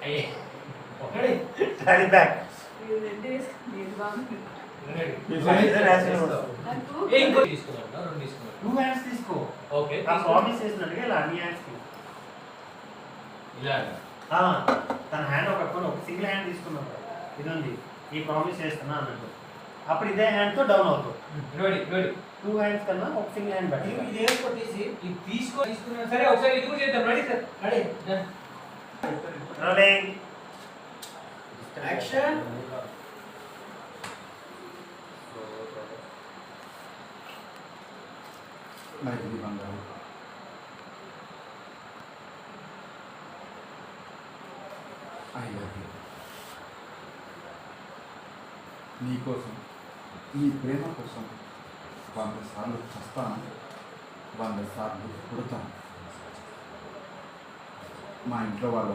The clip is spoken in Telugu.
అయ్యే ఒకటి డాడీ బ్యాక్ ఇంకో తీసుకున్నాను రెండు తీసుకున్నాను 2 హ్యాండ్స్ తీసుకో. ఓకే ఆ ప్రామిస్ చేసినట్టుగా ఇలా అన్ని హ్యాండ్స్ కి ఇలా తన హ్యాండ్ ఒక సింగిల్ హ్యాండ్ తీసుకున్నాం కదా, ఇది ఉంది ఈ ప్రామిస్ చేస్తున్నా అన్నట్టు. అప్పుడు ఇదే హ్యాండ్ తో డౌన్ అవుతావు. రెడీ 2 హ్యాండ్స్ కన్నా ఒక సింగిల్ హ్యాండ్ పెట్టి ఇది ఏం కొట్టేసి ఇది తీసుకున్నా సరే ఒకసారి ఇది కూడా చేద్దాం. Ready sir ready rolling action. Maitri బంగారు ఐ లవ్ యూ. నీకోసం నీ ప్రేమ కోసం 100 సార్లు చస్తాను, 100 సార్లు పుడతాను. మా ఇంట్లో వాళ్ళు